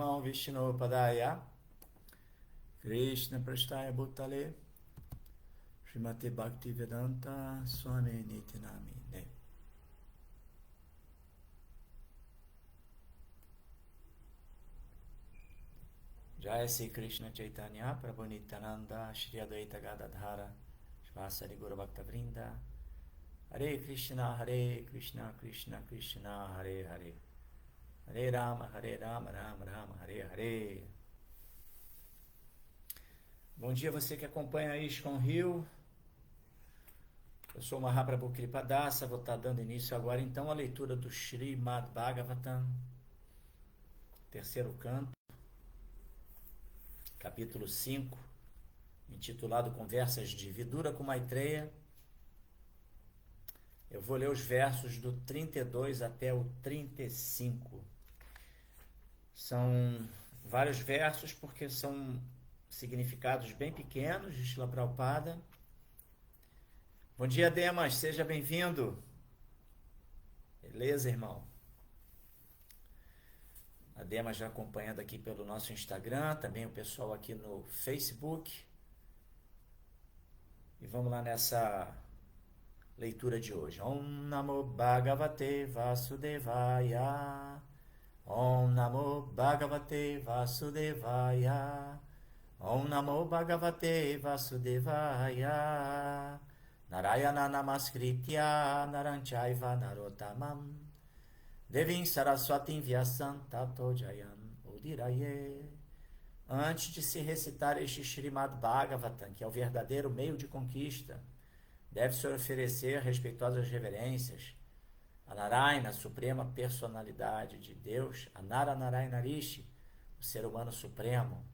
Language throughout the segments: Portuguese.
Namo Vishnu Padaya Krishna Prasthaya Bhutale Srimate Bhaktivedanta Swami Niti Namine. Jai Sri Krishna Chaitanya Prabhu Nityananda Shri Advaita Gadadhara Shvasari Guru Bhakta Vrinda Hare Krishna Krishna Krishna Hare Hare Hare Rama Rama Rama Hare Hare. Bom dia você que acompanha a ISKCON Rio. Eu sou o Mahaprabhu Kripadasa, vou estar dando início agora então à leitura do Srimad Bhagavatam, terceiro canto, capítulo 5, intitulado Conversas de Vidura com Maitreya. Eu vou ler os versos do 32 até o 35. São vários versos porque são significados bem pequenos de Srila Prabhupada. Bom dia, Demas, seja bem-vindo. Beleza, irmão? A Demas já acompanhando aqui pelo nosso Instagram, também o pessoal aqui no Facebook. E vamos lá nessa leitura de hoje. Om Namo Bhagavate Vasudevaya. Om Namo Bhagavate Vasudevaya. Om Namo Bhagavate Vasudevaya. Narayana Namaskritya Naranchaiva Narottamam Devim Saraswatim Vyasam Tato Jayam Udiraye. Antes de se recitar este Srimad Bhagavatam, que é o verdadeiro meio de conquista, deve-se oferecer respeitosas reverências a Narayana, a suprema personalidade de Deus, a Nara Narayana Rishi, o ser humano supremo,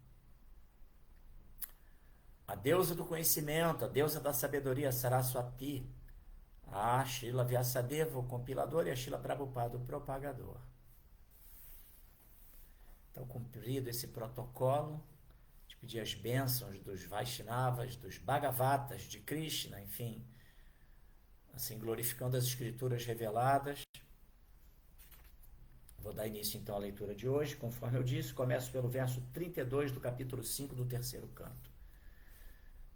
a deusa do conhecimento, a deusa da sabedoria, Saraswati, a Srila Vyasadeva, o compilador, e a Srila Prabhupada, o propagador. Então, cumprido esse protocolo, de pedir as bênçãos dos Vaishnavas, dos Bhagavatas, de Krishna, enfim, assim, glorificando as escrituras reveladas. Vou dar início, então, à leitura de hoje. Conforme eu disse, começo pelo verso 32 do capítulo 5 do terceiro canto.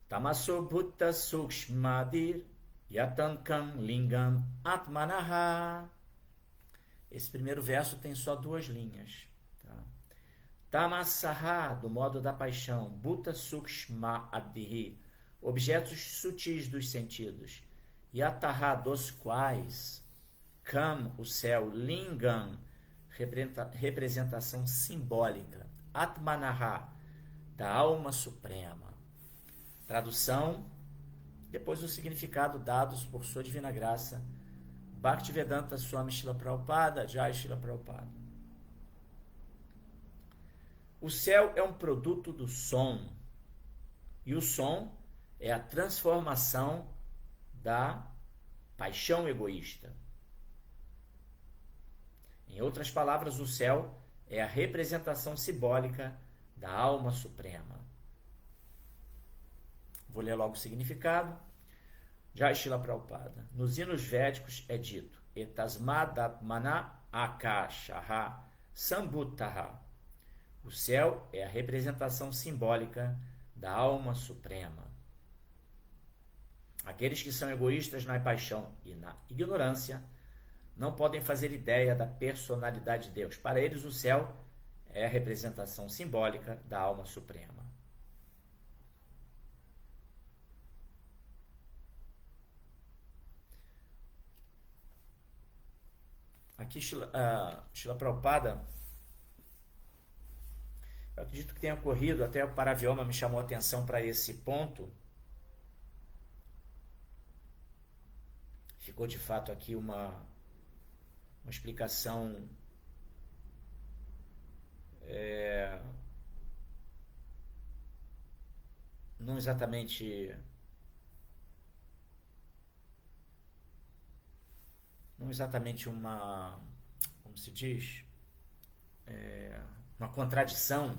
Tamaso Bhutta Sukshmadir Yatankam Lingam Atmanaha. Esse primeiro verso tem só duas linhas. Tá? Tamasaha, do modo da paixão. Bhutta Sukshmadir, objetos sutis dos sentidos. Yataha, dos quais. Kam, o céu. Lingam, representação simbólica. Atmanaha, da alma suprema. Tradução, depois o significado dados por sua divina graça, Bhaktivedanta Swami Srila Prabhupada, Jai Srila Prabhupada. O céu é um produto do som, e o som é a transformação da paixão egoísta. Em outras palavras, o céu é a representação simbólica da alma suprema. Vou ler logo o significado. Jai Srila Prabhupada. Nos hinos védicos é dito: Etasmadatmana akashaha sambhutaha. O céu é a representação simbólica da alma suprema. Aqueles que são egoístas na paixão e na ignorância não podem fazer ideia da personalidade de Deus. Para eles, o céu é a representação simbólica da alma suprema. Aqui, Srila Prabhupada, eu acredito que tenha ocorrido, até o Paravyoma me chamou a atenção para esse ponto. Ficou de fato aqui uma explicação não exatamente uma, como se diz, uma contradição,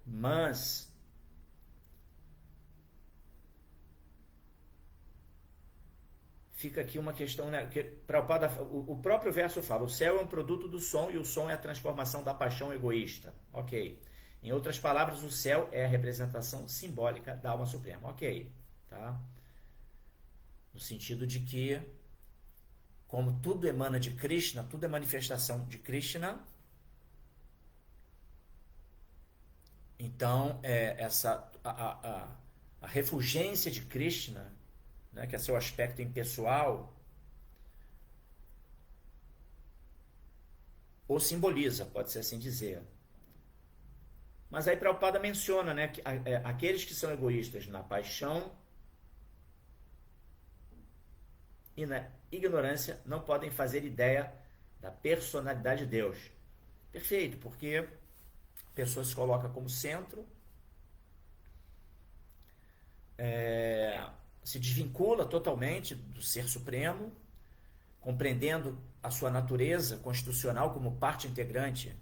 mas fica aqui uma questão, né? Que Prabhupada, o próprio verso fala, o céu é um produto do som e o som é a transformação da paixão egoísta. Ok. Em outras palavras, o céu é a representação simbólica da alma suprema. Ok. Tá? No sentido de que, como tudo emana de Krishna, tudo é manifestação de Krishna, então a refulgência de Krishna, né, que é seu aspecto impessoal, ou simboliza, pode-se assim dizer. Mas aí Prabhupada menciona, né, que aqueles que são egoístas na paixão e na ignorância não podem fazer ideia da personalidade de Deus. Perfeito, porque a pessoa se coloca como centro, se desvincula totalmente do Ser Supremo, compreendendo a sua natureza constitucional como parte integrante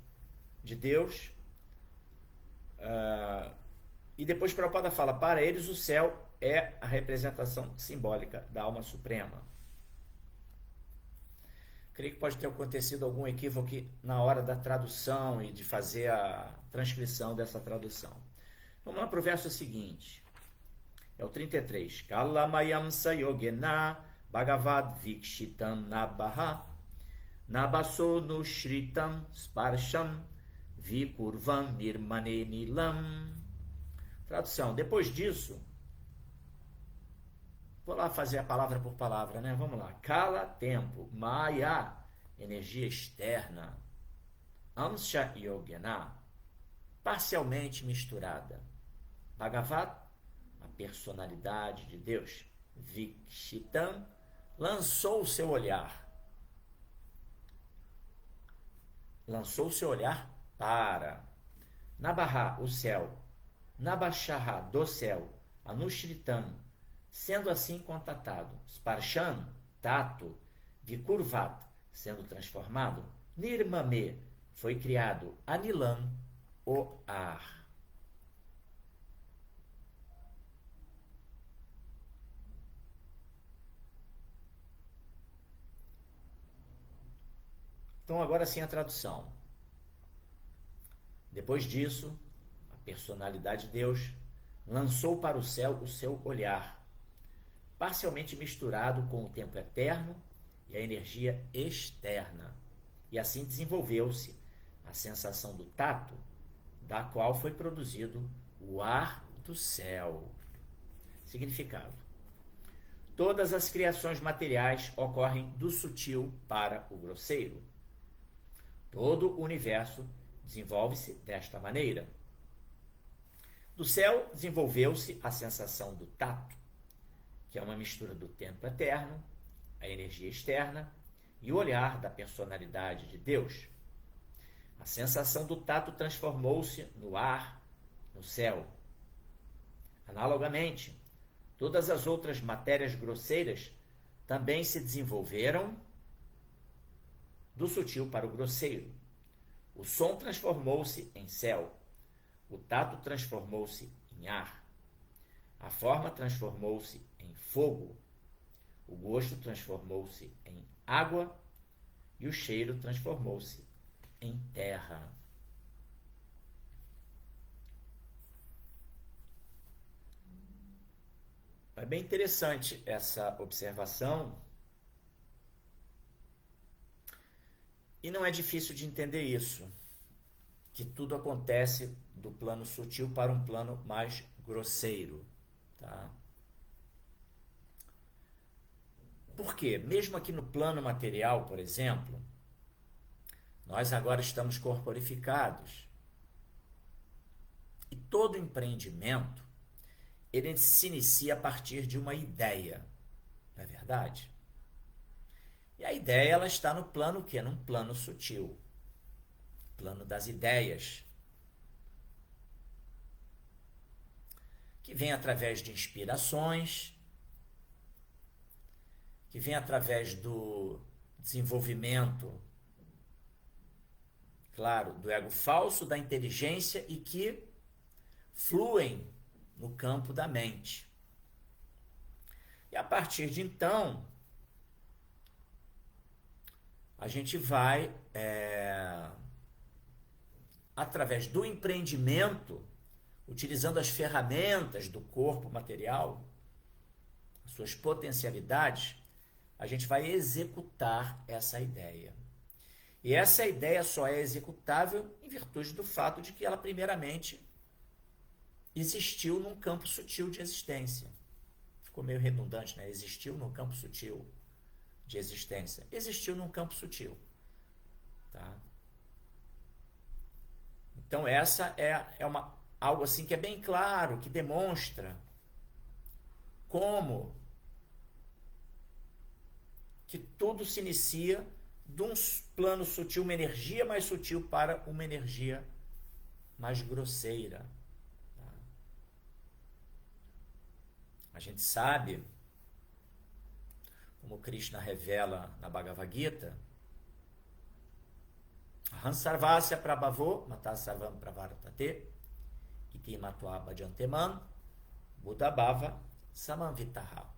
de Deus. E depois Prabhupada fala, para eles o céu é a representação simbólica da alma suprema. Creio que pode ter acontecido algum equívoco na hora da tradução e de fazer a transcrição dessa tradução. Vamos lá para o verso seguinte. É o 33. Kalamayam sayogena bhagavad vikshitam nabaha nabaso nushritam sparsham vikurvam nirmane nilam. Tradução. Depois disso, vou lá fazer a palavra por palavra, né? Vamos lá. Kala, tempo. Maya, energia externa. Amsha yogena, parcialmente misturada. Bhagavat, a personalidade de Deus. Vikshitam, lançou o seu olhar. Lançou o seu olhar para. Nabaha, o céu. Nabashaha, do céu. Anushritam, sendo assim contatado. Sparshan, tato. Vikurvat, sendo transformado. Nirmame, foi criado. Anilam, o ar. Então, agora sim a tradução. Depois disso, a personalidade de Deus lançou para o céu o seu olhar, parcialmente misturado com o tempo eterno e a energia externa. E assim desenvolveu-se a sensação do tato, da qual foi produzido o ar do céu. Significado. Todas as criações materiais ocorrem do sutil para o grosseiro. Todo o universo desenvolve-se desta maneira. Do céu desenvolveu-se a sensação do tato, que é uma mistura do tempo eterno, a energia externa e o olhar da personalidade de Deus. A sensação do tato transformou-se no ar, no céu. Analogamente, todas as outras matérias grosseiras também se desenvolveram do sutil para o grosseiro. O som transformou-se em céu. O tato transformou-se em ar. A forma transformou-se em fogo. O gosto transformou-se em água. E o cheiro transformou-se em terra. É bem interessante essa observação. E não é difícil de entender isso, que tudo acontece do plano sutil para um plano mais grosseiro. Tá? Por quê? Mesmo aqui no plano material, por exemplo, nós agora estamos corporificados. E todo empreendimento, ele se inicia a partir de uma ideia, não é verdade? E a ideia, ela está no plano o quê? Num plano sutil. Plano das ideias. Que vem através de inspirações, que vem através do desenvolvimento, claro, do ego falso, da inteligência e que fluem no campo da mente. E a partir de então, a gente vai, através do empreendimento, utilizando as ferramentas do corpo material, as suas potencialidades, a gente vai executar essa ideia. E essa ideia só é executável em virtude do fato de que ela, primeiramente, existiu num campo sutil de existência. Ficou meio redundante, né? Existiu num campo sutil de existência. Existiu num campo sutil. Tá? Então, essa é algo assim que é bem claro, que demonstra como que tudo se inicia de um plano sutil, uma energia mais sutil para uma energia mais grosseira. Tá? A gente sabe, como Krishna revela na Bhagavad Gita, Hansarvasya Prabhavo Matasarvam Pravaratate Iti Matva Bhajanteman Buddhabhava Samanvitaha.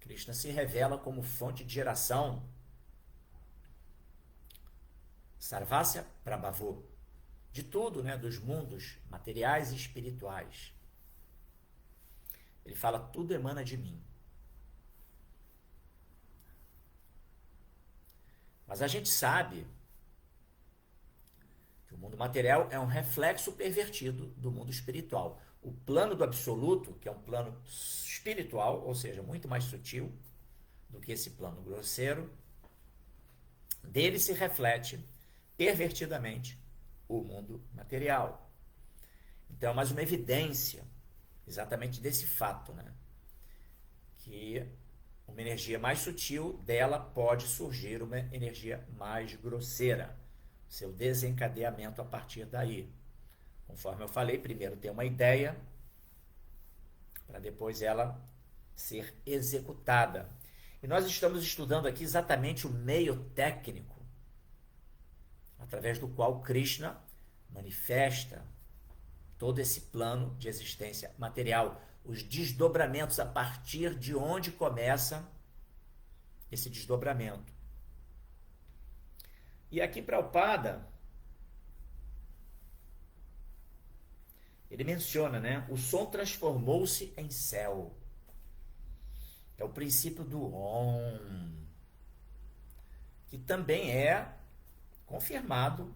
Krishna se revela como fonte de geração Sarvasya Prabhavo, de tudo, né, dos mundos materiais e espirituais. Ele fala, tudo emana de mim. Mas a gente sabe que o mundo material é um reflexo pervertido do mundo espiritual. O plano do absoluto, que é um plano espiritual, ou seja, muito mais sutil do que esse plano grosseiro, dele se reflete pervertidamente o mundo material. Então, é mais uma evidência exatamente desse fato, né? Que uma energia mais sutil dela pode surgir uma energia mais grosseira. Seu desencadeamento a partir daí. Conforme eu falei, primeiro tem uma ideia, para depois ela ser executada. E nós estamos estudando aqui exatamente o meio técnico através do qual Krishna manifesta todo esse plano de existência material, os desdobramentos, a partir de onde começa esse desdobramento. E aqui Prabhupada, ele menciona, né? O som transformou-se em céu. É o princípio do Om, que também é confirmado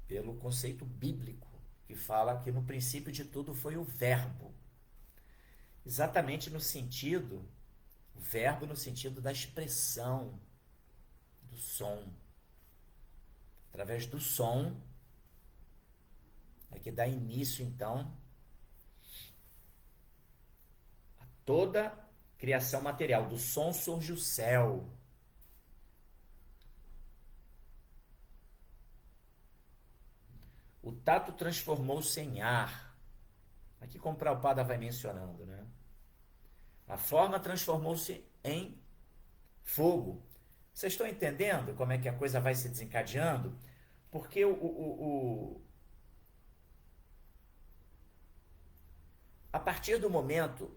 pelo conceito bíblico, que fala que no princípio de tudo foi o verbo. Exatamente no sentido, o verbo no sentido da expressão, do som. Através do som é que dá início, então, a toda criação material. Do som surge o céu. O tato transformou-se em ar. Aqui como Prabhupada vai mencionando, né? A forma transformou-se em fogo. Vocês estão entendendo como é que a coisa vai se desencadeando? Porque a partir do momento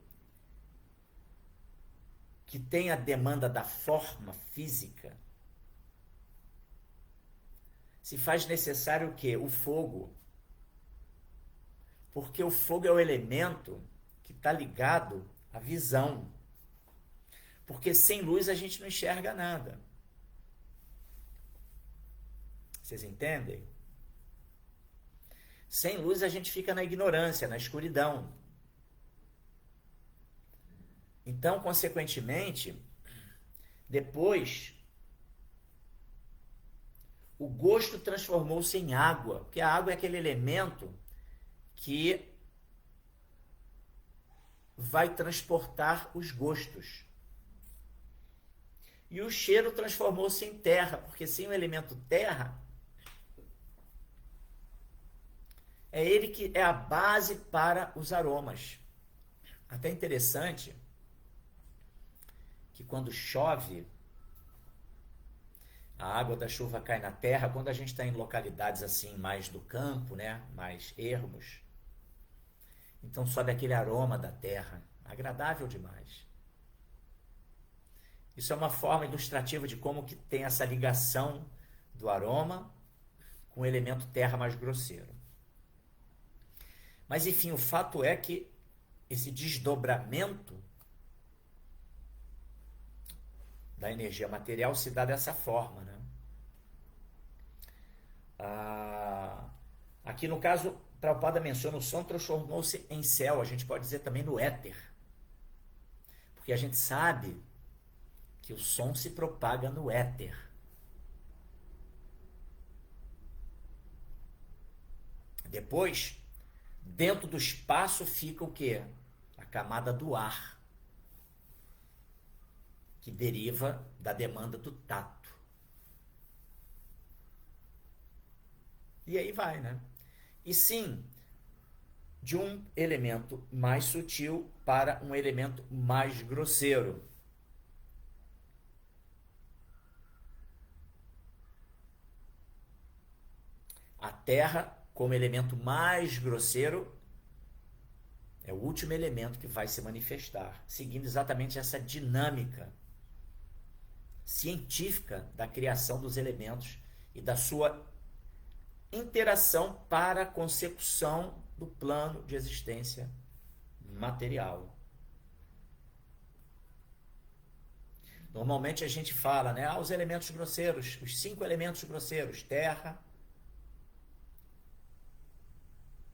que tem a demanda da forma física, se faz necessário o quê? O fogo. Porque o fogo é o elemento que está ligado à visão. Porque sem luz a gente não enxerga nada. Vocês entendem? Sem luz a gente fica na ignorância, na escuridão. Então, consequentemente, depois, o gosto transformou-se em água, porque a água é aquele elemento que vai transportar os gostos. E o cheiro transformou-se em terra, porque sem o elemento terra, é ele que é a base para os aromas. Até interessante que quando chove, a água da chuva cai na terra, quando a gente está em localidades assim, mais do campo, né, mais ermos, então sobe aquele aroma da terra, agradável demais. Isso é uma forma ilustrativa de como que tem essa ligação do aroma com o elemento terra mais grosseiro. Mas enfim, o fato é que esse desdobramento da energia material se dá dessa forma, né? Aqui no caso, Prabhupada menciona o som transformou-se em céu, a gente pode dizer também no éter, porque a gente sabe que o som se propaga no éter. Depois, dentro do espaço fica o quê? A camada do ar, que deriva da demanda do tato. E aí vai, né? E sim, de um elemento mais sutil para um elemento mais grosseiro. A terra, como elemento mais grosseiro, é o último elemento que vai se manifestar, seguindo exatamente essa dinâmica científica da criação dos elementos e da sua interação para a consecução do plano de existência material. Normalmente a gente fala, né, os elementos grosseiros, os 5 elementos grosseiros: terra,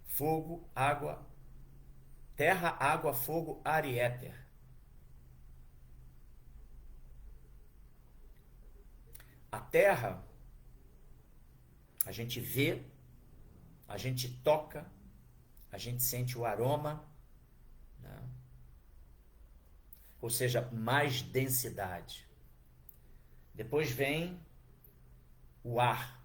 fogo, água, fogo, ar e éter. A terra, a gente vê, a gente toca, a gente sente o aroma, né? Ou seja, mais densidade. Depois vem o ar.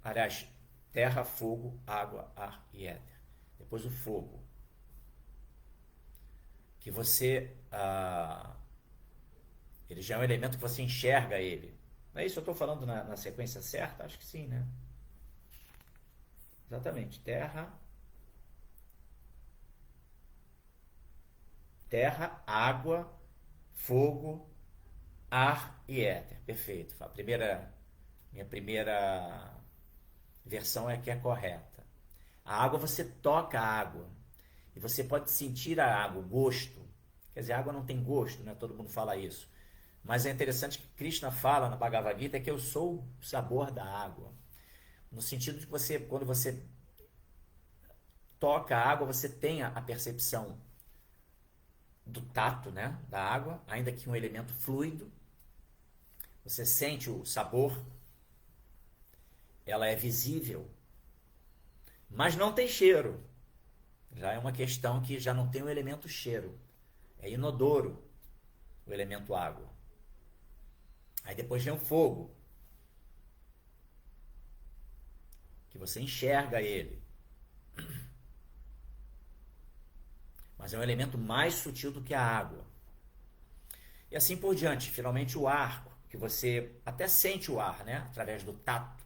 Aliás, terra, fogo, água, ar e éter. Depois o fogo. Que você... ele já é um elemento que você enxerga ele. Não é isso? Eu estou falando na sequência certa? Acho que sim, né? Exatamente. Terra, água, fogo, ar e éter. Perfeito. Minha primeira versão é que é correta. A água, você toca a água. E você pode sentir a água, o gosto. Quer dizer, a água não tem gosto, né? Todo mundo fala isso. Mas é interessante que Krishna fala na Bhagavad Gita que eu sou o sabor da água. No sentido de que quando você toca a água, você tem a percepção do tato, né, da água, ainda que um elemento fluido. Você sente o sabor, ela é visível, mas não tem cheiro. Já é uma questão que já não tem o elemento cheiro. É inodoro o elemento água. Aí depois vem o fogo, que você enxerga ele. Mas é um elemento mais sutil do que a água. E assim por diante. Finalmente o ar, que você até sente o ar, né? Através do tato.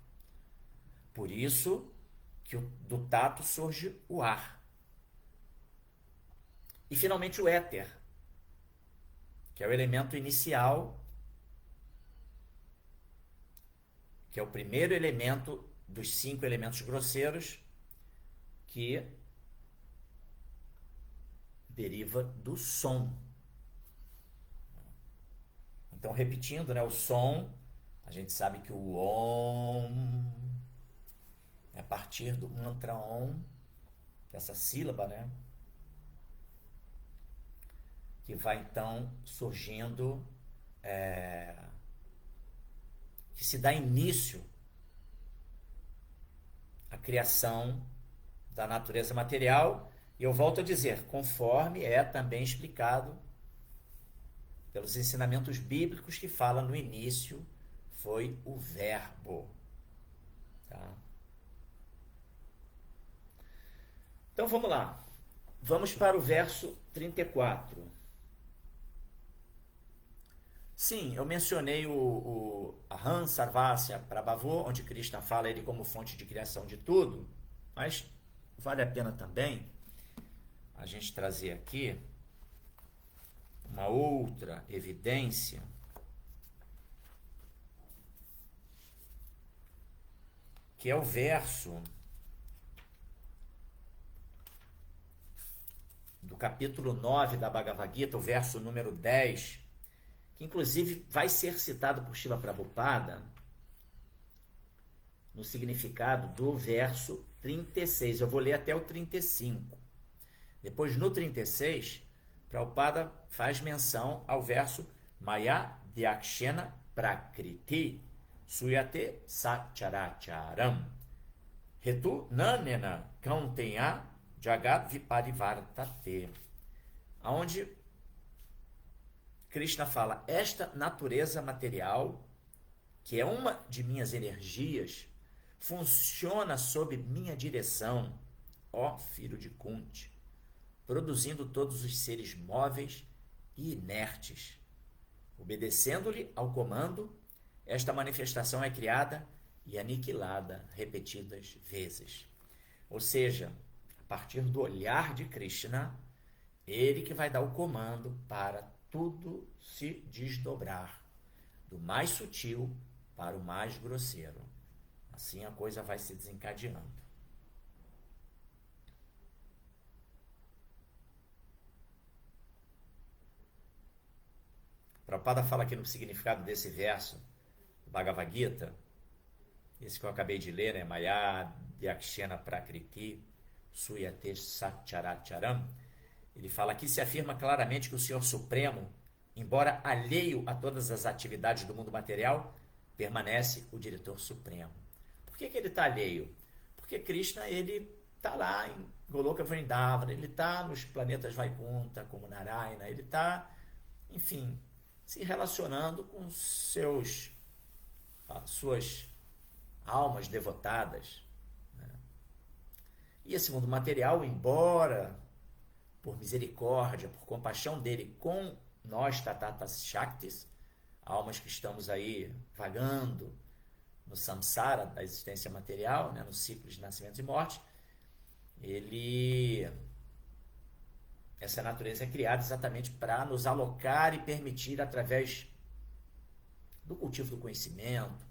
Por isso que do tato surge o ar. E finalmente o éter, que é o elemento inicial, que é o primeiro elemento dos 5 elementos grosseiros, que deriva do som. Então, repetindo, né, o som, a gente sabe que o Om é a partir do mantra Om, essa sílaba, né, que vai então surgindo, que se dá início à criação da natureza material. E eu volto a dizer, conforme é também explicado pelos ensinamentos bíblicos que fala no início, foi o verbo. Tá? Então vamos lá. Vamos para o verso 34. Sim, eu mencionei o Aham Sarvasya Prabhavo, onde Krishna fala ele como fonte de criação de tudo, mas vale a pena também a gente trazer aqui uma outra evidência que é o verso do capítulo 9 da Bhagavad Gita, o verso número 10, que inclusive vai ser citado por Srila Prabhupada no significado do verso 36. Eu vou ler até o 35. Depois, no 36, Prabhupada faz menção ao verso Maya Dyakshena Prakriti Suyate Sacharacharam Hetu Nanena Kauntenya Jagat Viparivartate, onde Krishna fala: esta natureza material, que é uma de minhas energias, funciona sob minha direção, ó filho de Kunti, produzindo todos os seres móveis e inertes. Obedecendo-lhe ao comando, esta manifestação é criada e aniquilada repetidas vezes. Ou seja, a partir do olhar de Krishna, ele que vai dar o comando para tudo se desdobrar, do mais sutil para o mais grosseiro. Assim a coisa vai se desencadeando. Prabhupada fala aqui no significado desse verso, do Bhagavad Gita, esse que eu acabei de ler, né? Maya Dyakshena Prakriti Suyate Sacharacharam. Ele fala aqui, se afirma claramente que o Senhor Supremo, embora alheio a todas as atividades do mundo material, permanece o diretor supremo. Por que ele está alheio? Porque Krishna, ele está lá em Goloka Vrindavana, ele está nos planetas Vaikunta, como Narayana, ele está, enfim, se relacionando com suas almas devotadas, né? E esse mundo material, embora por misericórdia, por compaixão dele com nós, Tatatas Shaktis, almas que estamos aí vagando no samsara da existência material, né, no ciclo de nascimento e morte, essa natureza é criada exatamente para nos alocar e permitir, através do cultivo do conhecimento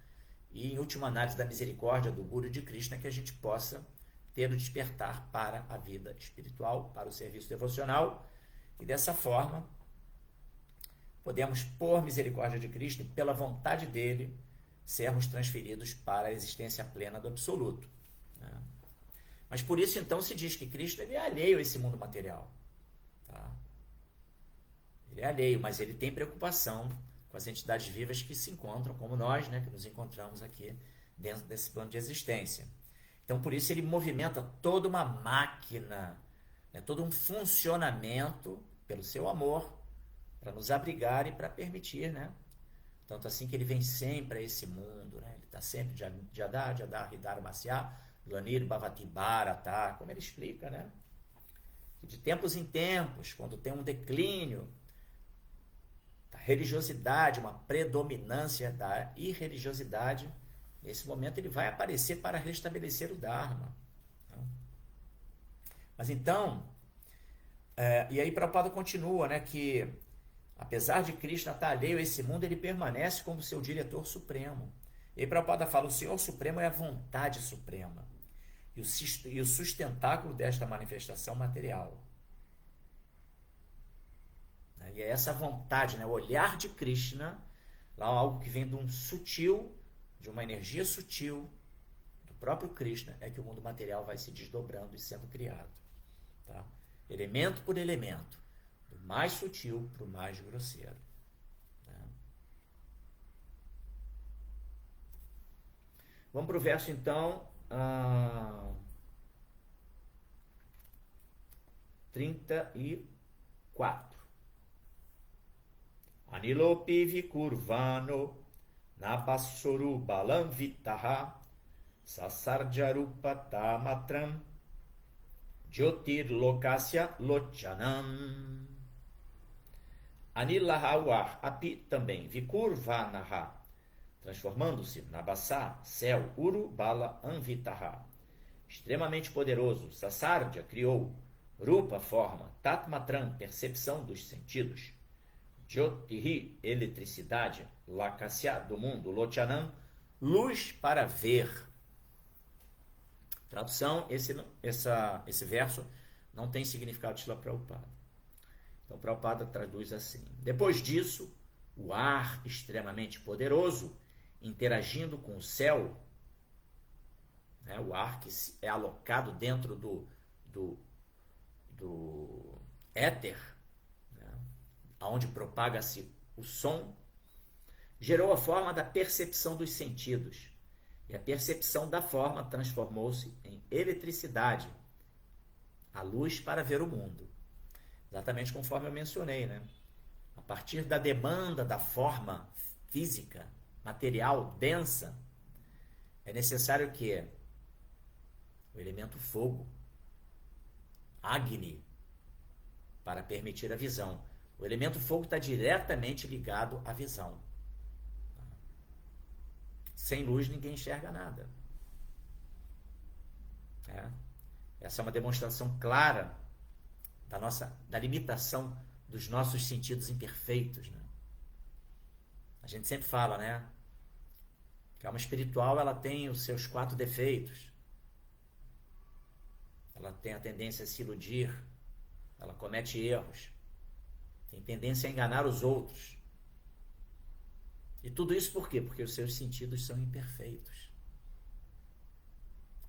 e, em última análise, da misericórdia do Guru de Krishna, que a gente possa ter o despertar para a vida espiritual, para o serviço devocional, e dessa forma podemos, por misericórdia de Krishna e pela vontade dele, sermos transferidos para a existência plena do Absoluto, né? Mas por isso, então, se diz que Krishna, ele é alheio a esse mundo material, tá? Ele é alheio, mas ele tem preocupação com as entidades vivas que se encontram, como nós, né, que nos encontramos aqui dentro desse plano de existência. Então, por isso, ele movimenta toda uma máquina, né, todo um funcionamento pelo seu amor, para nos abrigar e para permitir, né? Tanto assim que ele vem sempre a esse mundo, né? Ele está sempre Jadar, Hidar, Masya, Lanir, Bhavati, Bharata, como ele explica, né? Que de tempos em tempos, quando tem um declínio da religiosidade, uma predominância da irreligiosidade, nesse momento ele vai aparecer para restabelecer o Dharma. Mas então, e aí Prabhupada continua, né, que apesar de Krishna estar alheio a esse mundo, ele permanece como seu diretor supremo. E aí Prabhupada fala, o Senhor Supremo é a vontade suprema e o sustentáculo desta manifestação material. E é essa vontade, né, o olhar de Krishna, lá algo que vem de um sutil, de uma energia sutil do próprio Krishna, é que o mundo material vai se desdobrando e sendo criado, tá? Elemento por elemento, do mais sutil para o mais grosseiro, né? Vamos para o verso então 34. Anilopi vikurvano Nabassoru balam vitaha Sasarjarupa tamatram Jyotir lokasya lochanam. Anilahawar api também Vikurvanaha, transformando-se Nabassa, céu, Uru bala anvitaha, extremamente poderoso. Sasardja criou Rupa, forma, Tatmatram, percepção dos sentidos, Jyotihi, eletricidade, Lakasya, do mundo, Lochanam, luz para ver. Tradução, esse verso não tem significado de Srila Prabhupada. Então, Prabhupada traduz assim: depois disso, o ar extremamente poderoso, interagindo com o céu, né, o ar que é alocado dentro do éter, né, onde propaga-se o som, gerou a forma da percepção dos sentidos. E a percepção da forma transformou-se em eletricidade, a luz para ver o mundo. Exatamente conforme eu mencionei, né? A partir da demanda da forma física, material, densa, é necessário que o elemento fogo, Agni, para permitir a visão. O elemento fogo está diretamente ligado à visão. Sem luz ninguém enxerga nada. Essa é uma demonstração clara da limitação dos nossos sentidos imperfeitos, né? A gente sempre fala, né, que a alma espiritual ela tem os seus 4 defeitos. Ela tem a tendência a se iludir, ela comete erros, tem tendência a enganar os outros. E tudo isso por quê? Porque os seus sentidos são imperfeitos.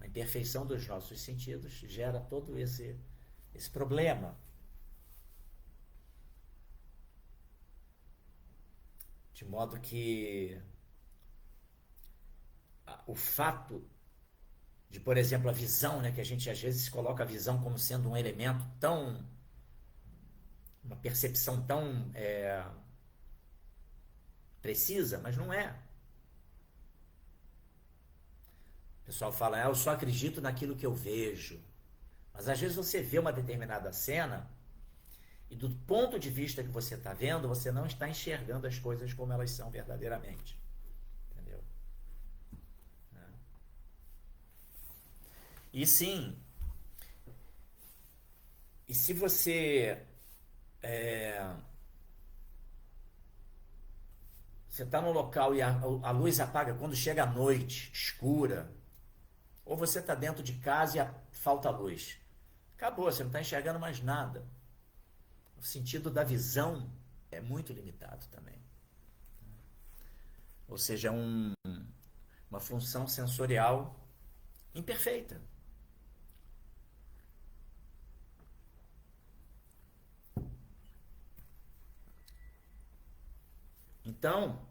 A imperfeição dos nossos sentidos gera todo esse problema. De modo que o fato de, por exemplo, a visão, né, que a gente às vezes coloca a visão como sendo um elemento tão... uma percepção tão precisa, mas não é. O pessoal fala, eu só acredito naquilo que eu vejo. Mas às vezes você vê uma determinada cena e do ponto de vista que você está vendo, você não está enxergando as coisas como elas são verdadeiramente. Entendeu? E sim, e se você você está num local e a luz apaga quando chega a noite, escura, ou você está dentro de casa e falta luz. Acabou, você não está enxergando mais nada. O sentido da visão é muito limitado também. Ou seja, uma função sensorial imperfeita. Então,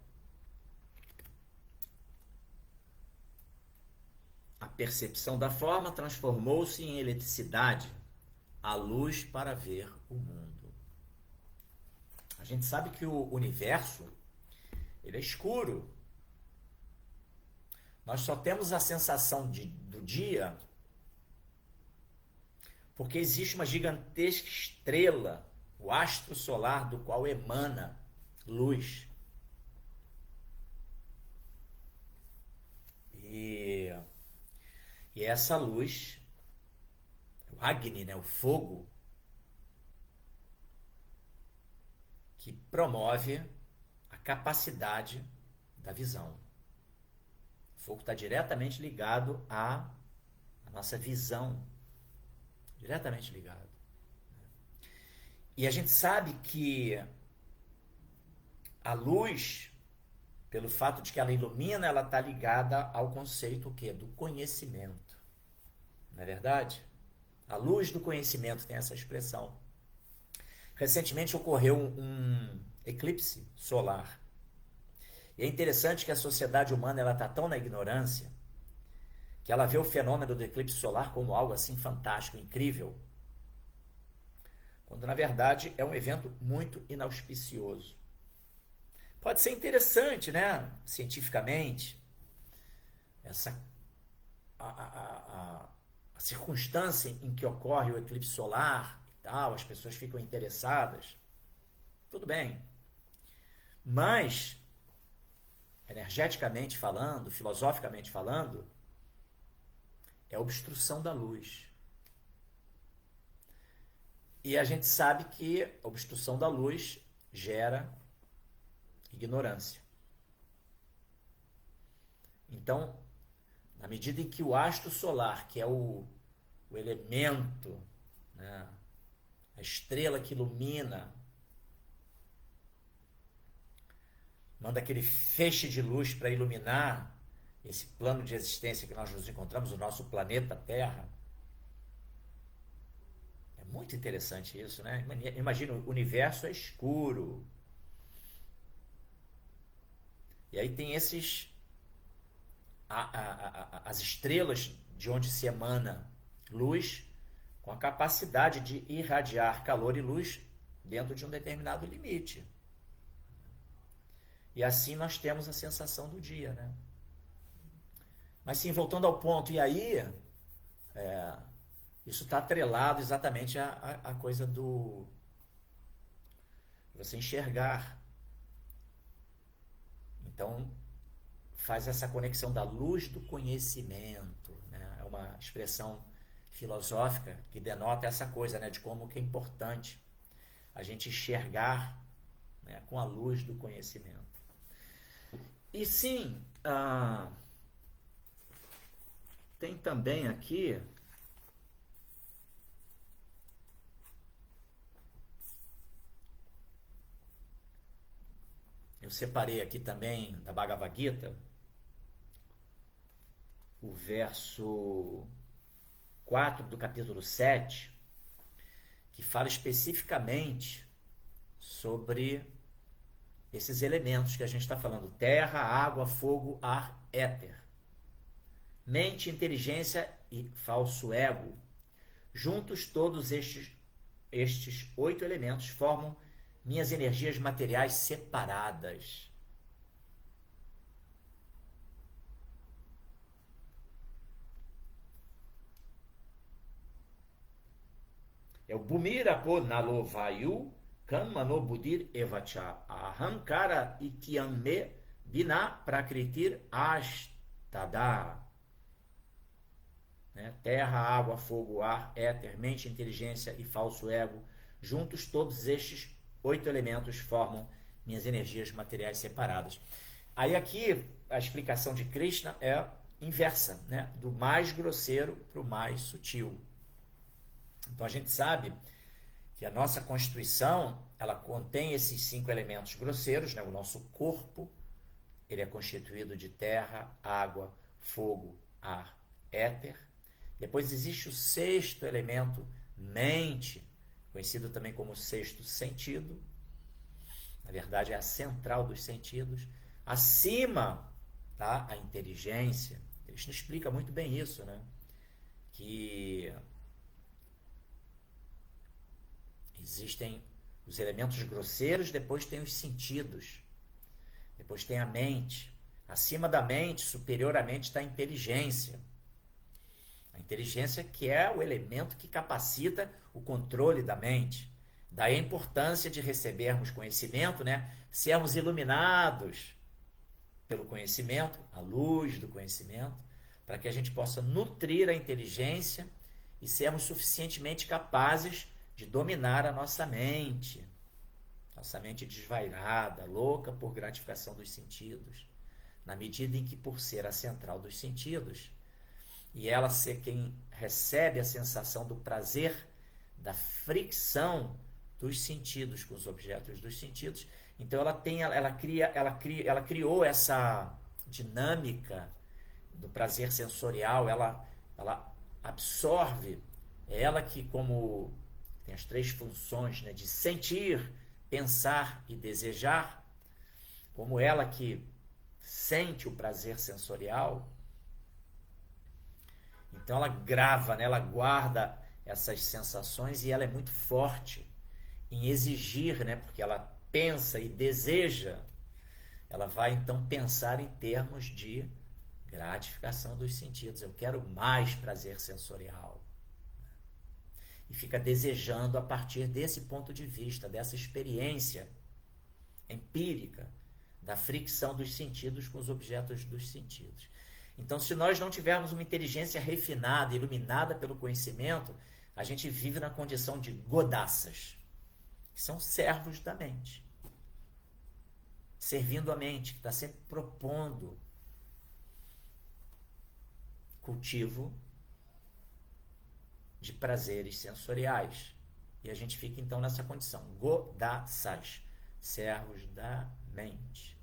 a percepção da forma transformou-se em eletricidade, a luz para ver o mundo. A gente sabe que o universo, ele é escuro. Nós só temos a sensação do dia porque existe uma gigantesca estrela, o astro solar, do qual emana luz. E essa luz, o Agni, né, o fogo, que promove a capacidade da visão. O fogo está diretamente ligado à nossa visão. Diretamente ligado. E a gente sabe que a luz, pelo fato de que ela ilumina, ela está ligada ao conceito o quê? Do conhecimento. Não é verdade? A luz do conhecimento tem essa expressão. Recentemente ocorreu um eclipse solar. E é interessante que a sociedade humana está tão na ignorância que ela vê o fenômeno do eclipse solar como algo assim fantástico, incrível, quando na verdade é um evento muito inauspicioso. Pode ser interessante, né, cientificamente, a circunstância em que ocorre o eclipse solar e tal, as pessoas ficam interessadas, tudo bem. Mas, energeticamente falando, filosoficamente falando, é a obstrução da luz. E a gente sabe que a obstrução da luz gera ignorância. Então, na medida em que o astro solar, que é o elemento, né, a estrela que ilumina, manda aquele feixe de luz para iluminar esse plano de existência que nós nos encontramos, o nosso planeta Terra. É muito interessante isso, né? Imagina, o universo é escuro. E aí tem as estrelas de onde se emana luz, com a capacidade de irradiar calor e luz dentro de um determinado limite. E assim nós temos a sensação do dia, né? Mas sim, voltando ao ponto, e aí isso está atrelado exatamente à coisa do você enxergar. Então, faz essa conexão da luz do conhecimento, né? É uma expressão filosófica que denota essa coisa, né? De como que é importante a gente enxergar, né? Com a luz do conhecimento. E sim, tem também aqui eu separei aqui também da Bhagavad Gita o verso 4 do capítulo 7, que fala especificamente sobre esses elementos que a gente está falando: terra, água, fogo, ar, éter. Mente, inteligência e falso ego. Juntos, todos estes 8 elementos formam minhas energias materiais separadas. É o Bhumirapo Nalovayu Kanmano Budir Evacha Ahankara Ikyame Bina Prakritir Ashtada. Terra, água, fogo, ar, éter, mente, inteligência e falso ego. Juntos, todos estes 8 elementos formam minhas energias materiais separadas. Aí aqui a explicação de Krishna é inversa, né? Do mais grosseiro para o mais sutil. Então a gente sabe que a nossa constituição, ela contém esses 5 elementos grosseiros, né? O nosso corpo, ele é constituído de terra, água, fogo, ar, éter. Depois existe o 6º elemento, mente, conhecido também como 6º sentido. Na verdade, é a central dos sentidos. Acima, tá, a inteligência. Krishna explica muito bem isso, né? Que existem os elementos grosseiros, depois tem os sentidos, depois tem a mente. Acima da mente, superior à mente, está a inteligência. A inteligência que é o elemento que capacita o controle da mente. Daí a importância de recebermos conhecimento, né? Sermos iluminados pelo conhecimento, a luz do conhecimento, para que a gente possa nutrir a inteligência e sermos suficientemente capazes de dominar a nossa mente desvairada, louca por gratificação dos sentidos, na medida em que, por ser a central dos sentidos, e ela ser quem recebe a sensação do prazer, da fricção dos sentidos com os objetos dos sentidos, então ela criou essa dinâmica do prazer sensorial, ela absorve, é ela que, como tem as 3 funções, né, de sentir, pensar e desejar, como ela que sente o prazer sensorial, então ela grava, né, ela guarda essas sensações e ela é muito forte em exigir, né, porque ela pensa e deseja, ela vai então pensar em termos de gratificação dos sentidos. Eu quero mais prazer sensorial. E fica desejando a partir desse ponto de vista, dessa experiência empírica da fricção dos sentidos com os objetos dos sentidos. Então, se nós não tivermos uma inteligência refinada, iluminada pelo conhecimento, a gente vive na condição de godaças, que são servos da mente. servindo a mente, que está sempre propondo cultivo de prazeres sensoriais. E a gente fica então nessa condição, godasas, servos da mente.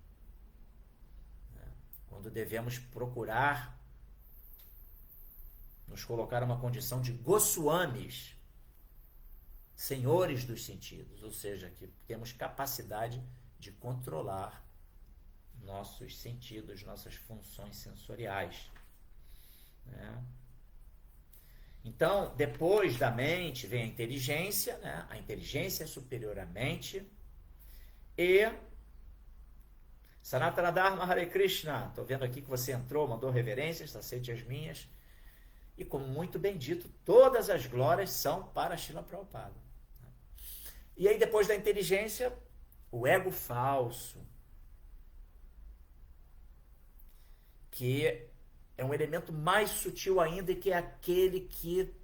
Quando devemos procurar nos colocar numa condição de Goswamis, senhores dos sentidos, ou seja, que temos capacidade de controlar nossos sentidos, nossas funções sensoriais. Né? Então, depois da mente vem a inteligência, né? A inteligência é superior à mente, e Sanatana Dharma Hare Krishna, estou vendo aqui que você entrou, mandou reverências, aceite as minhas, e como muito bem dito, todas as glórias são para Srila Prabhupada. E aí depois da inteligência, o ego falso, que é um elemento mais sutil ainda, que é aquele que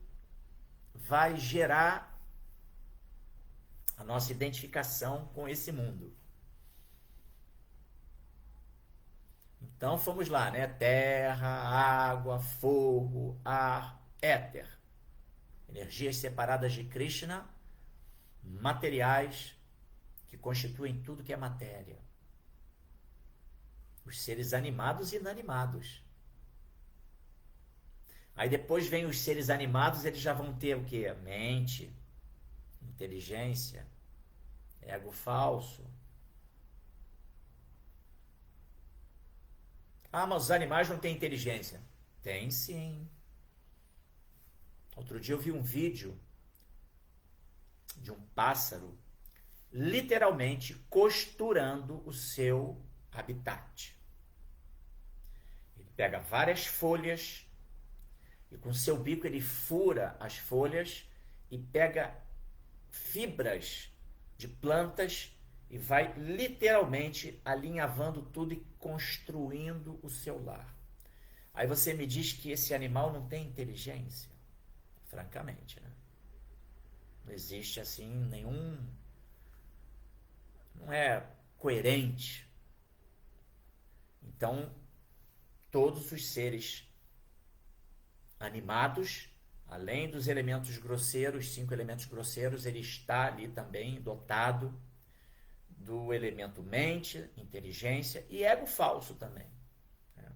vai gerar a nossa identificação com esse mundo. Então fomos lá, né? Terra, água, fogo, ar, éter. Energias separadas de Krishna, materiais que constituem tudo que é matéria. Os seres animados e inanimados. Aí depois vem os seres animados, eles já vão ter o quê? Mente, inteligência, ego falso. Ah, mas os animais não têm inteligência. Tem sim. Outro dia eu vi um vídeo de um pássaro literalmente costurando o seu habitat. Ele pega várias folhas e com seu bico ele fura as folhas e pega fibras de plantas e vai literalmente alinhavando tudo e construindo o seu lar. Aí você me diz que esse animal não tem inteligência? Francamente, né? Não existe assim nenhum... Não é coerente. Então, todos os seres animados, além dos elementos grosseiros, 5 elementos grosseiros, ele está ali também dotado do elemento mente, inteligência e ego falso também, né?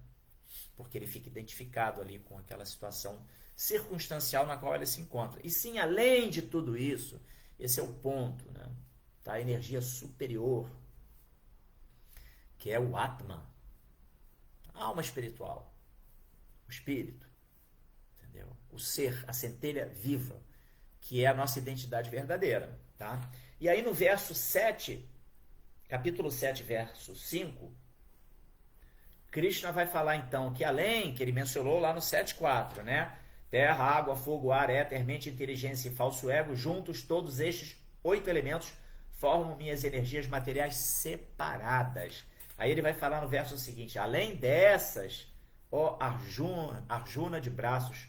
Porque ele fica identificado ali com aquela situação circunstancial na qual ele se encontra. E sim, além de tudo isso, esse é o ponto, né? Tá? A energia superior, que é o Atma, a alma espiritual, o espírito, entendeu? O ser, a centelha viva, que é a nossa identidade verdadeira, tá? E aí no verso 7, capítulo 7, verso 5, Krishna vai falar então que além, que ele mencionou lá no 7.4, né? Terra, água, fogo, ar, éter, mente, inteligência e falso ego, juntos todos estes 8 elementos formam minhas energias materiais separadas. Aí ele vai falar no verso seguinte, além dessas, ó Arjuna de braços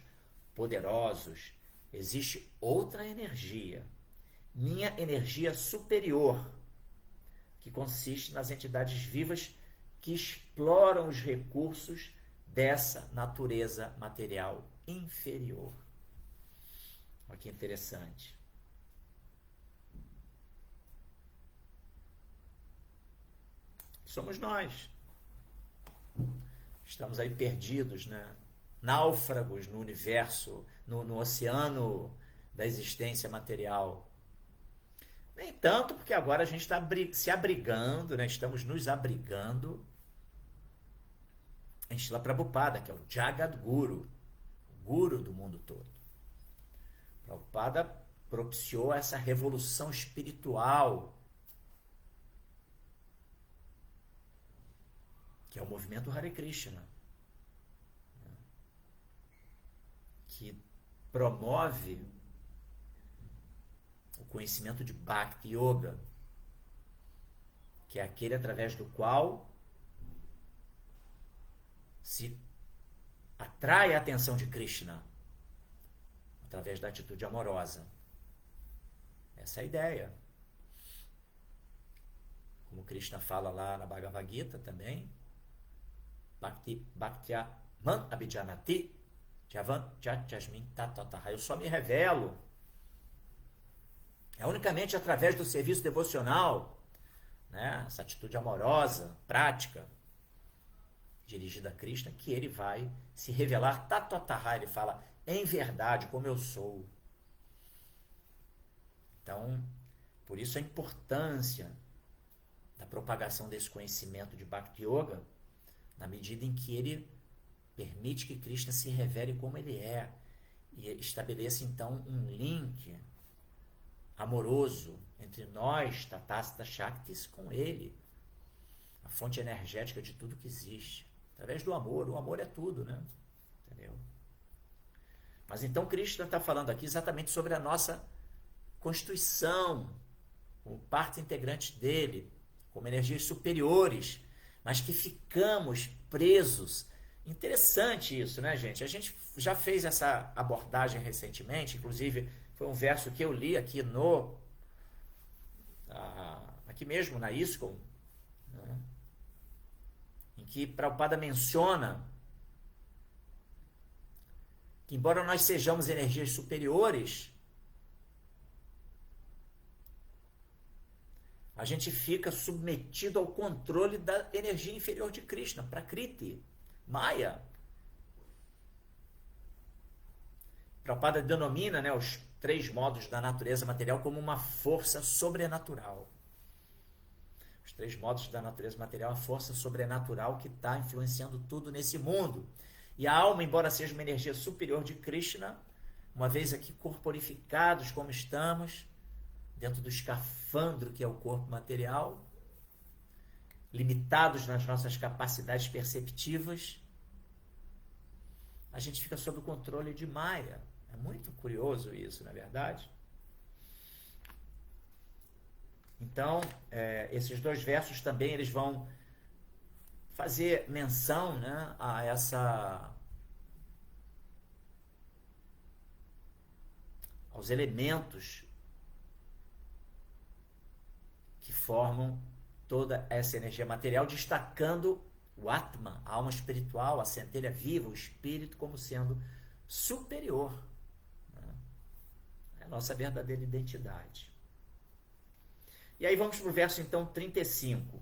poderosos, existe outra energia, minha energia superior, que consiste nas entidades vivas que exploram os recursos dessa natureza material inferior. Olha que interessante. Somos nós. Estamos aí perdidos, né? Náufragos no universo, no oceano da existência material. Nem tanto, porque agora a gente está se abrigando, né? Estamos nos abrigando em Srila Prabhupada, que é o Jagadguru, o guru do mundo todo. Prabhupada propiciou essa revolução espiritual, que é o movimento Hare Krishna, que promove o conhecimento de Bhakti Yoga, que é aquele através do qual se atrai a atenção de Krishna, através da atitude amorosa. Essa é a ideia. como Krishna fala lá na Bhagavad Gita também, Bhaktya man abhijanati javan jasmin tatataha. Eu só me revelo unicamente através do serviço devocional, né? Essa atitude amorosa, prática, dirigida a Krishna, que ele vai se revelar tatataha. Ele fala, em verdade, como eu sou. Então, por isso a importância da propagação desse conhecimento de Bhakti Yoga, na medida em que ele permite que Krishna se revele como ele é e estabeleça então um link amoroso entre nós, Tathagata Shaktis, com ele, a fonte energética de tudo que existe, através do amor. O amor é tudo, né? Entendeu? Mas então Krishna está falando aqui exatamente sobre a nossa constituição, como parte integrante dele, como energias superiores, mas que ficamos presos. Interessante isso, né, gente? A gente já fez essa abordagem recentemente, inclusive foi um verso que eu li aqui aqui mesmo na ISKCON, né, em que Prabhupada menciona que, embora nós sejamos energias superiores, a gente fica submetido ao controle da energia inferior de Krishna, Prakriti, Maya. Prabhupada denomina, né, os 3 modos da natureza material como uma força sobrenatural. Os 3 modos da natureza material, a força sobrenatural que está influenciando tudo nesse mundo. E a alma, embora seja uma energia superior de Krishna, uma vez aqui corporificados como estamos, dentro do escafandro que é o corpo material, limitados nas nossas capacidades perceptivas, a gente fica sob o controle de Maya. É muito curioso isso, não é verdade? Então, esses 2 versos também eles vão fazer menção, né, aos elementos que formam toda essa energia material, destacando o Atma, a alma espiritual, a centelha viva, o espírito, como sendo superior. Né? É a nossa verdadeira identidade. E aí vamos para o verso, então, 35.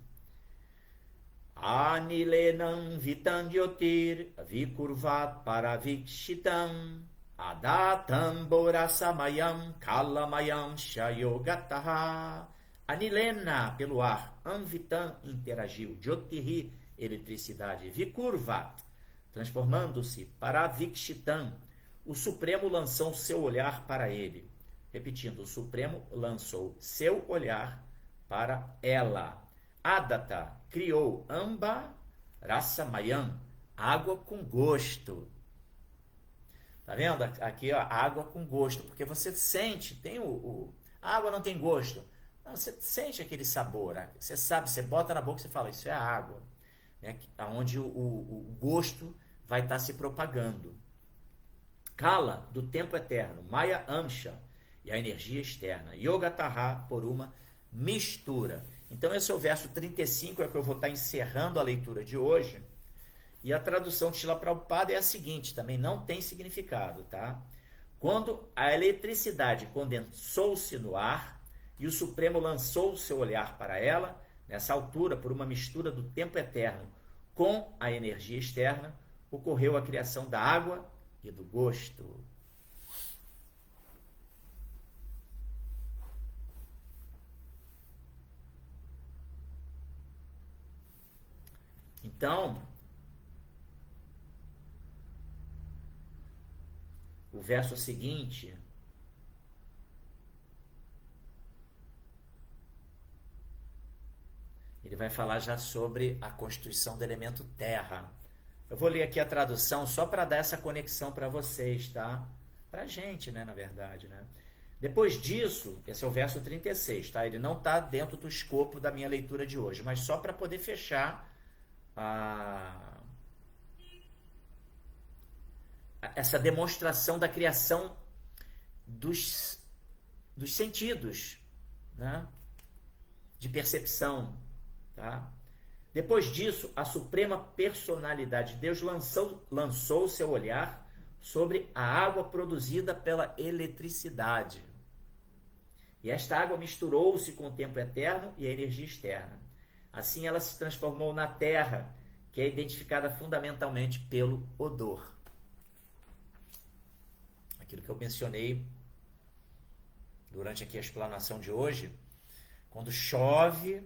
Anilenam vitam yotir vikurvat paravikshitam adatam borasamayam kalamayam shayogataha. Anilena, pelo ar, Anvitam, interagiu, Jyotirhi, eletricidade, Vikurvat, transformando-se, Paravikshitam, o Supremo lançou seu olhar para ele. Repetindo, o Supremo lançou seu olhar para ela. Adata, criou, Amba, Rasamayam, água com gosto. Tá vendo? Aqui, ó, água com gosto, porque você sente, tem a água não tem gosto. Você sente aquele sabor, você sabe, você bota na boca e você fala, isso é água, né? Onde o gosto vai estar se propagando. Kala, do tempo eterno, Maya Amsha, e a energia externa, Yogataha, por uma mistura. Então esse é o verso 35, é que eu vou estar encerrando a leitura de hoje, e a tradução de Srila Prabhupada é a seguinte, também não tem significado, tá? Quando a eletricidade condensou-se no ar, e o Supremo lançou seu olhar para ela, nessa altura, por uma mistura do tempo eterno com a energia externa, ocorreu a criação da água e do gosto. Então, o verso seguinte ele vai falar já sobre a constituição do elemento terra. Eu vou ler aqui a tradução só para dar essa conexão para vocês, tá? Para a gente, né, na verdade, né? Depois disso, esse é o verso 36, tá? Ele não está dentro do escopo da minha leitura de hoje, mas só para poder fechar essa demonstração da criação dos sentidos, né? De percepção, Tá? Depois disso, a suprema personalidade de Deus lançou seu olhar sobre a água produzida pela eletricidade. E esta água misturou-se com o tempo eterno e a energia externa. Assim ela se transformou na terra, que é identificada fundamentalmente pelo odor. Aquilo que eu mencionei durante aqui a explanação de hoje, quando chove,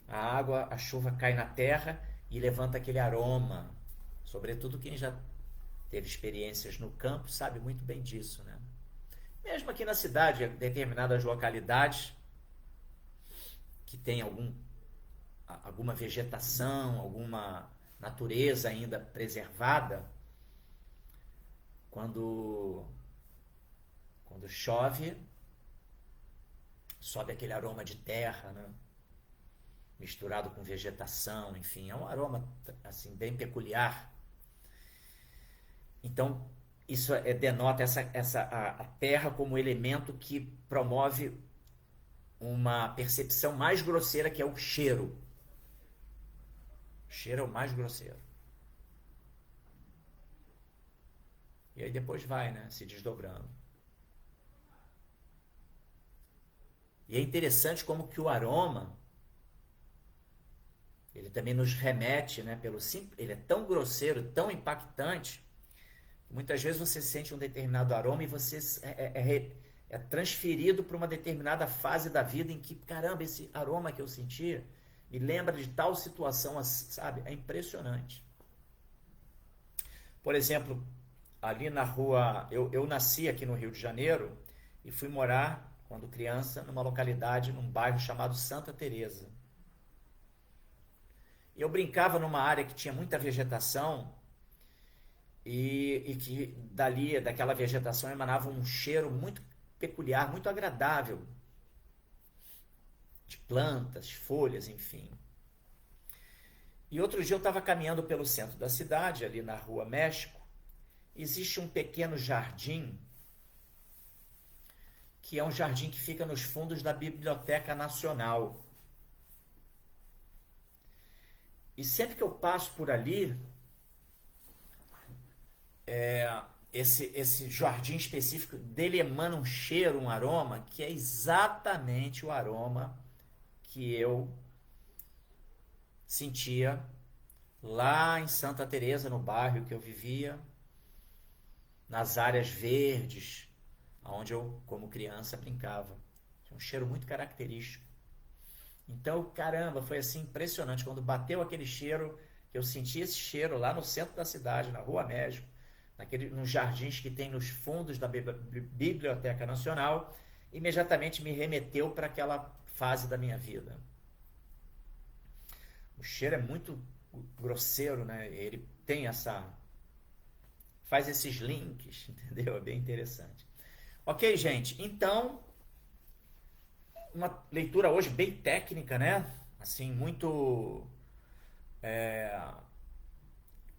a chuva cai na terra e levanta aquele aroma. Sobretudo quem já teve experiências no campo sabe muito bem disso, né? Mesmo aqui na cidade, em determinadas localidades que tem alguma vegetação, alguma natureza ainda preservada, quando chove, sobe aquele aroma de terra, né? Misturado com vegetação, enfim, é um aroma assim bem peculiar. Então, isso denota a terra como elemento que promove uma percepção mais grosseira, que é o cheiro. O cheiro é o mais grosseiro. E aí depois vai, né, se desdobrando. E é interessante como que o aroma, ele também nos remete, né, ele é tão grosseiro, tão impactante, que muitas vezes você sente um determinado aroma e você é transferido para uma determinada fase da vida em que, caramba, esse aroma que eu sentia me lembra de tal situação, sabe? É impressionante. Por exemplo, ali na rua, eu nasci aqui no Rio de Janeiro e fui morar, quando criança, numa localidade, num bairro chamado Santa Teresa. Eu brincava numa área que tinha muita vegetação e que daquela vegetação emanava um cheiro muito peculiar, muito agradável, de plantas, folhas, enfim. E outro dia eu estava caminhando pelo centro da cidade, ali na Rua México. Existe um pequeno jardim, que é um jardim que fica nos fundos da Biblioteca Nacional. E sempre que eu passo por ali, esse jardim específico dele emana um cheiro, um aroma, que é exatamente o aroma que eu sentia lá em Santa Teresa, no bairro que eu vivia, nas áreas verdes, onde eu, como criança, brincava. Tinha um cheiro muito característico. Então, caramba, foi assim impressionante. Quando bateu aquele cheiro, eu senti esse cheiro lá no centro da cidade, na Rua México, nos jardins que tem nos fundos da Biblioteca Nacional, imediatamente me remeteu para aquela fase da minha vida. O cheiro é muito grosseiro, né? Ele tem faz esses links, entendeu? É bem interessante. Ok, gente? Então, uma leitura hoje bem técnica, né? Assim, muito...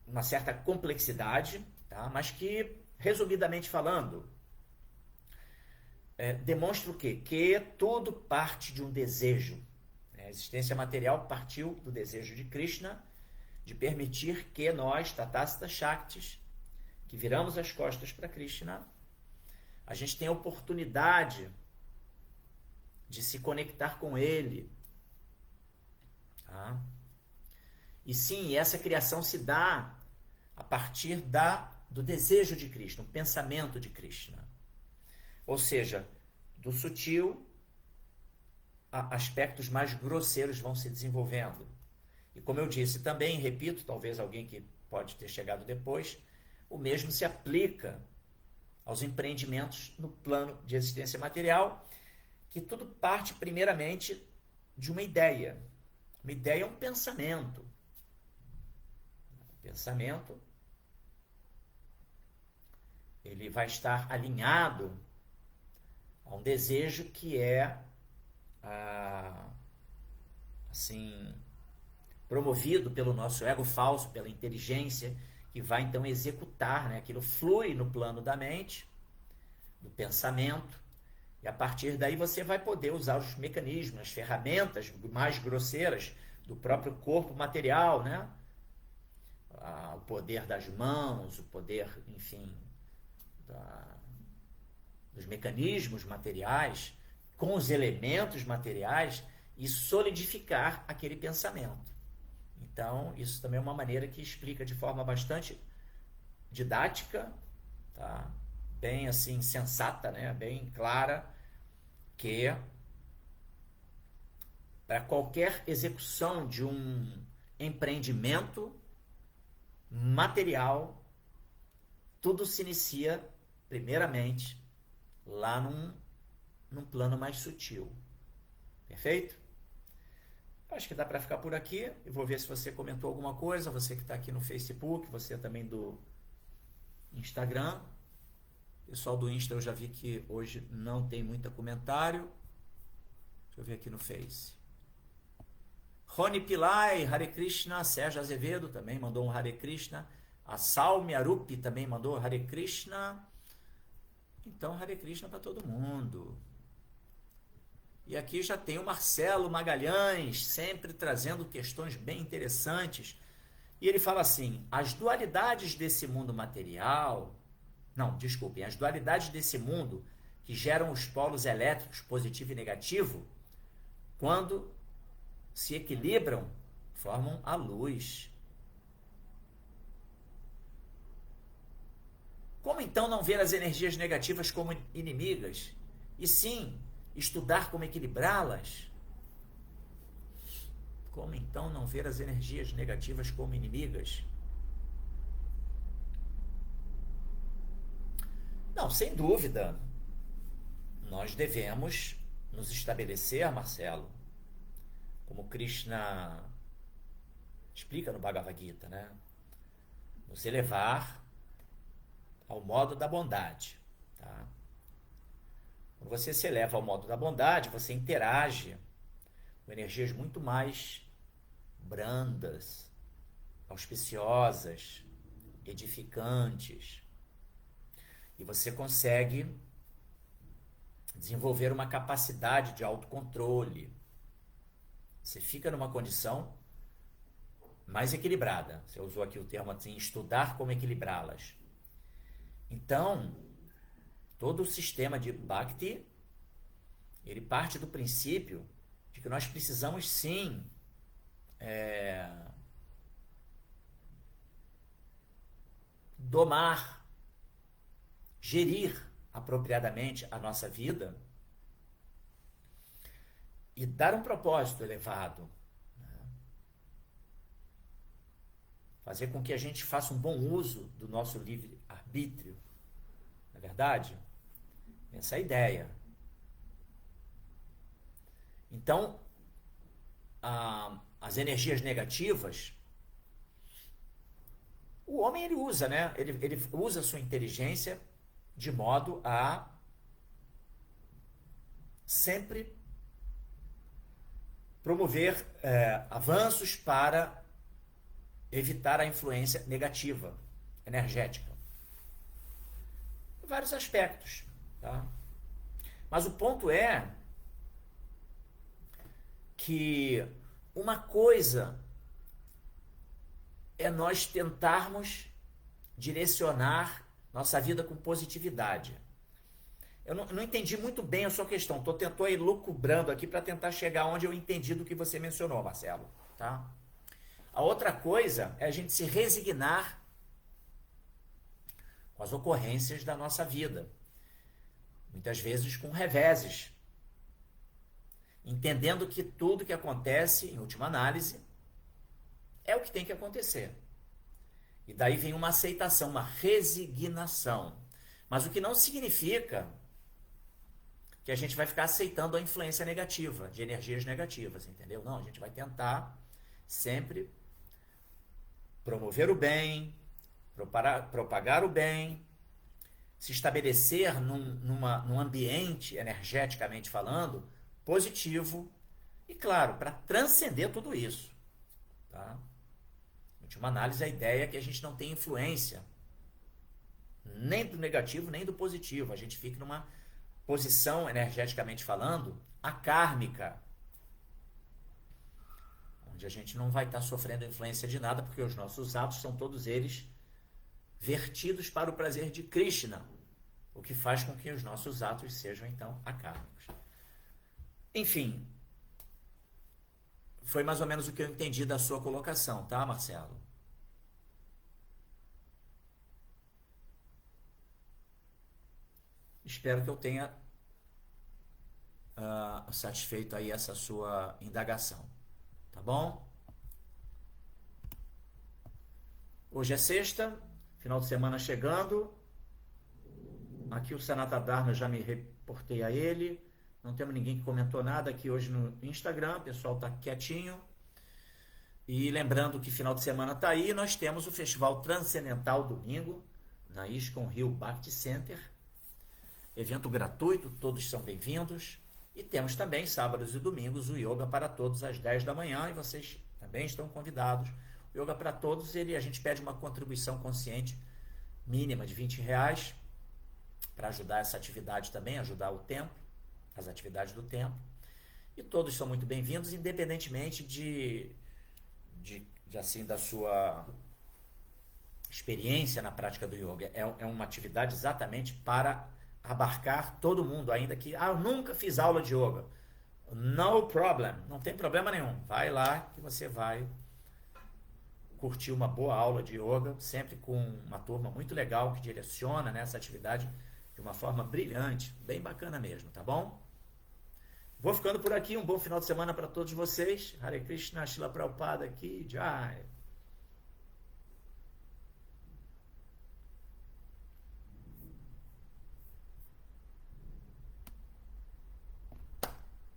uma certa complexidade, tá? Mas que, resumidamente falando, demonstra o quê? Que tudo parte de um desejo. A existência material partiu do desejo de Krishna de permitir que nós, Tathastha Shaktis, que viramos as costas para Krishna, a gente tenha a oportunidade de se conectar com Ele. Tá? E sim, essa criação se dá a partir do desejo de Krishna, o pensamento de Krishna. Ou seja, do sutil, aspectos mais grosseiros vão se desenvolvendo. E como eu disse também, repito, talvez alguém que pode ter chegado depois, o mesmo se aplica aos empreendimentos no plano de existência material, que tudo parte primeiramente de uma ideia. Uma ideia é um pensamento. O pensamento, ele vai estar alinhado a um desejo que é assim, promovido pelo nosso ego falso, pela inteligência, que vai então executar, né? Aquilo flui no plano da mente, do pensamento, E a partir daí você vai poder usar os mecanismos, as ferramentas mais grosseiras do próprio corpo material, né? O poder das mãos, o poder, enfim, dos mecanismos materiais, com os elementos materiais, e solidificar aquele pensamento. Então, isso também é uma maneira que explica de forma bastante didática, tá? Bem assim, sensata, né? Bem clara, que para qualquer execução de um empreendimento material, tudo se inicia, primeiramente, lá num plano mais sutil. Perfeito? Acho que dá para ficar por aqui. Eu vou ver se você comentou alguma coisa, você que está aqui no Facebook, você também do Instagram. Pessoal do Insta, eu já vi que hoje não tem muito comentário. Deixa eu ver aqui no Face. Rony Pillai, Hare Krishna. Sérgio Azevedo também mandou um Hare Krishna. A Salmi Arupi também mandou Hare Krishna. Então, Hare Krishna para todo mundo. E aqui já tem o Marcelo Magalhães, sempre trazendo questões bem interessantes. E ele fala assim, as dualidades desse mundo material... Não, desculpem, as dualidades desse mundo que geram os polos elétricos positivo e negativo, quando se equilibram, formam a luz. Como então não ver as energias negativas como inimigas? E sim, estudar como equilibrá-las? Como então não ver as energias negativas como inimigas? Não, sem dúvida, nós devemos nos estabelecer, Marcelo, como Krishna explica no Bhagavad Gita, né? Nos elevar ao modo da bondade, tá? Quando você se eleva ao modo da bondade, você interage com energias muito mais brandas, auspiciosas, edificantes. E você consegue desenvolver uma capacidade de autocontrole. Você fica numa condição mais equilibrada. Você usou aqui o termo assim, estudar como equilibrá-las. Então, todo o sistema de Bhakti, ele parte do princípio de que nós precisamos sim domar, gerir apropriadamente a nossa vida e dar um propósito elevado, né? Fazer com que a gente faça um bom uso do nosso livre-arbítrio, não é verdade? Essa é a ideia. Então, as energias negativas, o homem ele usa, né? Ele usa a sua inteligência de modo a sempre promover avanços para evitar a influência negativa, energética. Em vários aspectos, tá? Mas o ponto é que uma coisa é nós tentarmos direcionar nossa vida com positividade. Eu não entendi muito bem a sua questão. Estou aí lucubrando aqui para tentar chegar onde eu entendi do que você mencionou, Marcelo. Tá? A outra coisa é a gente se resignar com as ocorrências da nossa vida. Muitas vezes com reveses. Entendendo que tudo que acontece, em última análise, é o que tem que acontecer. E daí vem uma aceitação, uma resignação. Mas o que não significa que a gente vai ficar aceitando a influência negativa, de energias negativas, entendeu? Não, a gente vai tentar sempre promover o bem, propagar o bem, se estabelecer num ambiente, energeticamente falando, positivo e, claro, para transcender tudo isso. Tá? Em última análise, a ideia é que a gente não tem influência nem do negativo, nem do positivo. A gente fica numa posição, energeticamente falando, akármica, onde a gente não vai estar sofrendo influência de nada, porque os nossos atos são todos eles vertidos para o prazer de Krishna, o que faz com que os nossos atos sejam, então, akármicos. Enfim, foi mais ou menos o que eu entendi da sua colocação, tá, Marcelo? Espero que eu tenha satisfeito aí essa sua indagação, tá bom? Hoje é sexta, final de semana chegando. Aqui o Sanata Dharma, eu já me reportei a ele. Não temos ninguém que comentou nada aqui hoje no Instagram, o pessoal está quietinho. E lembrando que final de semana está aí, nós temos o Festival Transcendental domingo, na ISKCON Rio Bhakti Center. Evento gratuito, todos são bem-vindos. E temos também, sábados e domingos, o Yoga para Todos às 10 da manhã, e vocês também estão convidados. O Yoga para Todos, a gente pede uma contribuição consciente mínima de R$20 para ajudar essa atividade também, ajudar o templo, as atividades do templo. E todos são muito bem-vindos, independentemente assim, da sua experiência na prática do yoga. É uma atividade exatamente para abarcar todo mundo, ainda que, eu nunca fiz aula de yoga. No problem, não tem problema nenhum. Vai lá que você vai curtir uma boa aula de yoga, sempre com uma turma muito legal que direciona nessa atividade de uma forma brilhante, bem bacana mesmo, tá bom? Vou ficando por aqui, um bom final de semana para todos vocês. Hare Krishna, Srila Prabhupada aqui, Jai.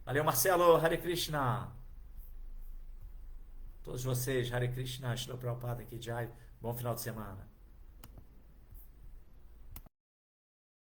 Valeu, Marcelo, Hare Krishna. Todos vocês, Hare Krishna, Srila Prabhupada aqui, Jai. Bom final de semana.